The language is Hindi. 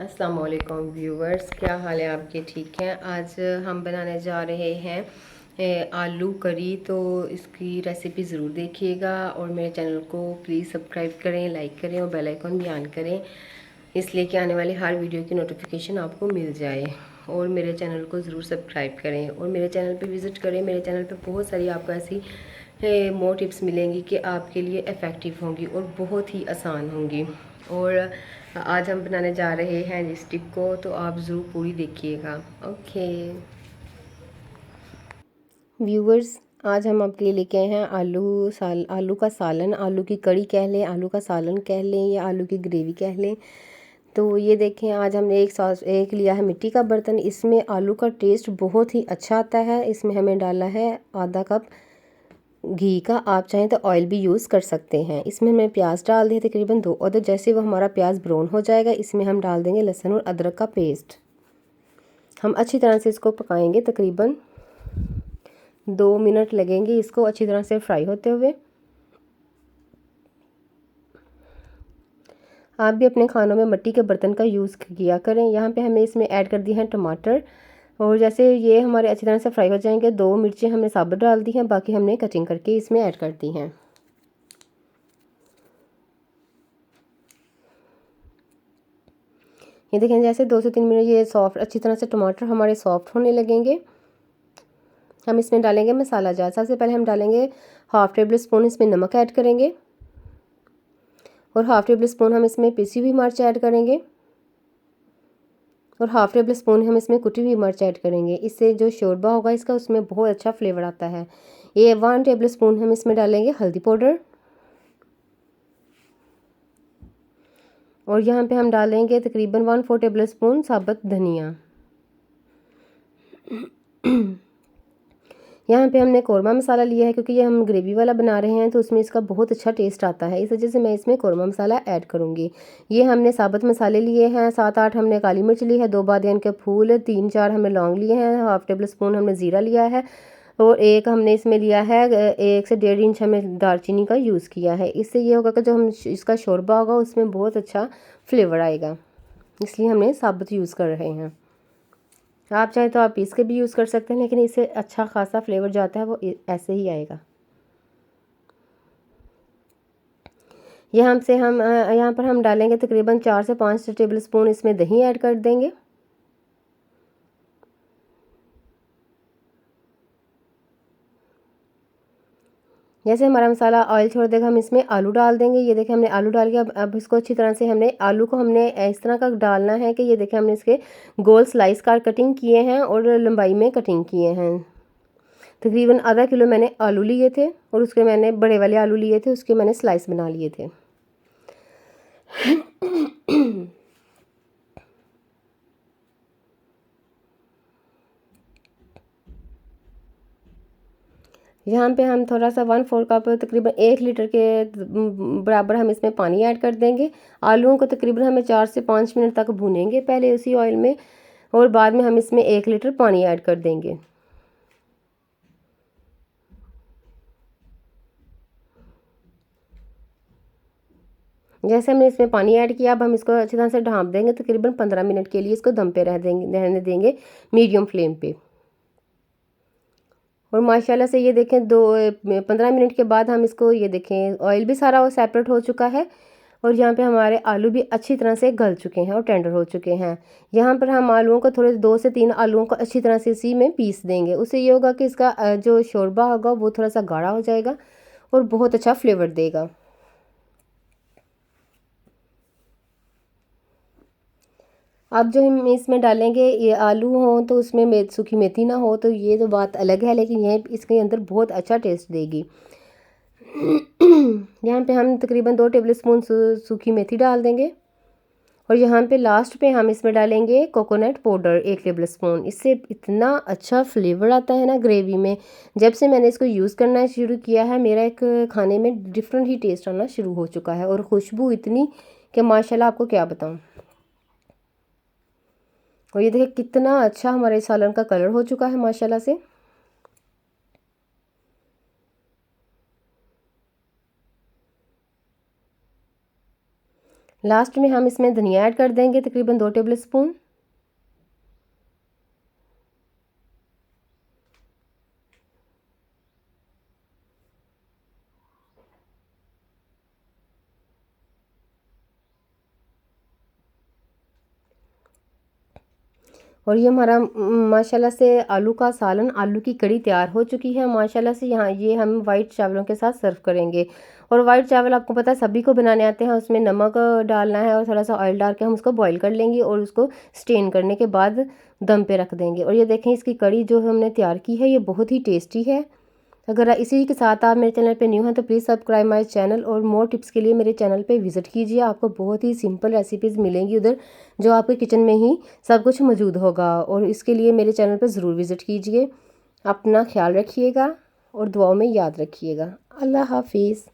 अस्सलाम वालेकुम व्यूवर्स, क्या हाल है आपके? ठीक हैं। आज हम बनाने जा रहे हैं आलू करी। तो इसकी रेसिपी ज़रूर देखिएगा और मेरे चैनल को प्लीज़ सब्सक्राइब करें, लाइक करें और बेल आइकन भी ऑन करें, इसलिए कि आने वाली हर वीडियो की नोटिफिकेशन आपको मिल जाए। और मेरे चैनल को ज़रूर सब्सक्राइब करें और मेरे चैनल पे विज़िट करें। मेरे चैनल पे बहुत सारी आपको ऐसी मोर टिप्स मिलेंगी कि आपके लिए इफ़ेक्टिव होंगी और बहुत ही आसान होंगी। और आज हम बनाने जा रहे हैं इस टिप को, तो आप ज़रूर पूरी देखिएगा। ओके व्यूवर्स, आज हम आपके लिए लेके आए हैं आलू का सालन। आलू की कड़ी कह लें, आलू का सालन कह लें या आलू की ग्रेवी कह लें। तो ये देखें, आज हमने एक लिया है मिट्टी का बर्तन। इसमें आलू का टेस्ट बहुत ही अच्छा आता है। इसमें हमें डाला है आधा कप घी का। आप चाहें तो ऑयल भी यूज़ कर सकते हैं। इसमें हमने प्याज डाल दिए तकरीबन 2 अदर। जैसे वो हमारा प्याज ब्राउन हो जाएगा, इसमें हम डाल देंगे लहसुन और अदरक का पेस्ट। हम अच्छी तरह से इसको पकाएंगे, तकरीबन 2 मिनट लगेंगे इसको अच्छी तरह से फ्राई होते हुए। आप भी अपने खानों में मिट्टी के बर्तन का यूज़ किया करें। यहाँ पे हमने इसमें ऐड कर दिए हैं टमाटर। और जैसे ये हमारे अच्छी तरह से फ्राई हो जाएंगे, 2 मिर्चें हमने साबुत डाल दी हैं, बाकी हमने कटिंग करके इसमें ऐड कर दी हैं। ये देखें, जैसे 2 से 3 मिनट ये सॉफ्ट अच्छी तरह से टमाटर हमारे सॉफ्ट होने लगेंगे, हम इसमें डालेंगे मसाला जार। सबसे पहले हम डालेंगे हाफ़ टेबल स्पून इसमें नमक ऐड करेंगे और हाफ़ टेबल स्पून हम इसमें पिसी हुई मिर्च ऐड करेंगे और हाफ़ टेबल स्पून हम इसमें कुटी हुई मिर्च ऐड करेंगे। इससे जो शोरबा होगा इसका, उसमें बहुत अच्छा फ्लेवर आता है। ये 1 टेबल स्पून हम इसमें डालेंगे हल्दी पाउडर और यहाँ पे हम डालेंगे तकरीबन 1/4 टेबल स्पून साबुत धनिया। यहाँ पे हमने कौरमा मसाला लिया है, क्योंकि ये हम ग्रेवी वाला बना रहे हैं तो उसमें इसका बहुत अच्छा टेस्ट आता है। इस वजह से मैं इसमें कौरमा मसाला ऐड करूँगी। ये हमने साबुत मसाले लिए हैं, 7-8 हमने काली मिर्च ली है, 2 बादियान के फूल, 3-4 हमने लौंग लिए हैं, हाफ़ टेबल स्पून हमने ज़ीरा लिया है और एक हमने इसमें लिया है 1 से 1.5 इंच हमने दालचीनी का यूज़ किया है। इससे ये होगा कि जो हम इसका शोरबा होगा उसमें बहुत अच्छा फ्लेवर आएगा, इसलिए हमने साबुत यूज़ कर रहे हैं। आप चाहें तो आप पीस के भी यूज़ कर सकते हैं, लेकिन इससे अच्छा खासा फ्लेवर जो आता है वो ऐसे ही आएगा। यहाँ पर हम डालेंगे तकरीबन 4 से 5 टेबल स्पून इसमें दही ऐड कर देंगे। जैसे हमारा मसाला ऑयल छोड़ देगा, हम इसमें आलू डाल देंगे। ये देखें, हमने आलू डाल के अब इसको अच्छी तरह से हमने आलू को हमने इस तरह का डालना है कि ये देखें, हमने इसके गोल स्लाइस का कटिंग किए हैं और लंबाई में कटिंग किए हैं। तकरीबन आधा किलो मैंने आलू लिए थे और उसके मैंने बड़े वाले आलू लिए थे, उसके मैंने स्लाइस बना लिए थे। यहाँ पे हम थोड़ा सा 1/4 कप तकरीबन 1 लीटर के बराबर हम इसमें पानी ऐड कर देंगे। आलूओं को तकरीबन हमें 4 से 5 मिनट तक भूनेंगे पहले उसी ऑयल में, और बाद में हम इसमें 1 लीटर पानी ऐड कर देंगे। जैसे हमने इसमें पानी ऐड किया, अब हम इसको अच्छी तरह से ढाँप देंगे। तकरीबन 15 मिनट के लिए इसको दम पे रहने देंगे मीडियम फ्लेम पे। और माशाल्लाह से ये देखें, 15 मिनट के बाद हम इसको, ये देखें, ऑयल भी सारा वो सेपरेट हो चुका है और यहाँ पे हमारे आलू भी अच्छी तरह से गल चुके हैं और टेंडर हो चुके हैं। यहाँ पर हम आलूओं को थोड़े 2 से 3 आलूओं को अच्छी तरह से इसी में पीस देंगे। उससे ये होगा कि इसका जो शोरबा होगा वो थोड़ा सा गाढ़ा हो जाएगा और बहुत अच्छा फ्लेवर देगा। अब जो हम इसमें डालेंगे, ये आलू हो तो उसमें सूखी मेथी ना हो तो ये तो बात अलग है, लेकिन यह इसके अंदर बहुत अच्छा टेस्ट देगी। यहाँ पे हम तकरीबन 2 टेबल स्पून सूखी मेथी डाल देंगे और यहाँ पे लास्ट पे हम इसमें डालेंगे कोकोनट पाउडर 1 टेबल स्पून। इससे इतना अच्छा फ्लेवर आता है ना ग्रेवी में। जब से मैंने इसको यूज़ करना शुरू किया है, मेरा एक खाने में डिफरेंट ही टेस्ट आना शुरू हो चुका है और खुशबू इतनी कि माशाल्लाह आपको क्या बताऊँ। और ये देखिए कितना अच्छा हमारे सालन का कलर हो चुका है माशाल्लाह से। लास्ट में हम इसमें धनिया ऐड कर देंगे, तकरीबन 2 टेबल स्पून। और ये हमारा माशाल्लाह से आलू का सालन, आलू की कड़ी तैयार हो चुकी है माशाल्लाह से। यहाँ ये हम वाइट चावलों के साथ सर्व करेंगे। और वाइट चावल आपको पता है सभी को बनाने आते हैं। उसमें नमक डालना है और थोड़ा सा ऑयल डाल के हम उसको बॉईल कर लेंगे और उसको स्टेन करने के बाद दम पे रख देंगे। और ये देखें इसकी कड़ी जो हमने तैयार की है ये बहुत ही टेस्टी है। अगर इसी के साथ आप मेरे चैनल पे न्यू हैं तो प्लीज़ सब्सक्राइब माय चैनल, और मोर टिप्स के लिए मेरे चैनल पे विजिट कीजिए। आपको बहुत ही सिंपल रेसिपीज़ मिलेंगी उधर, जो आपके किचन में ही सब कुछ मौजूद होगा। और इसके लिए मेरे चैनल पे ज़रूर विज़िट कीजिए। अपना ख्याल रखिएगा और दुआओं में याद रखिएगा। अल्लाह हाफिज़।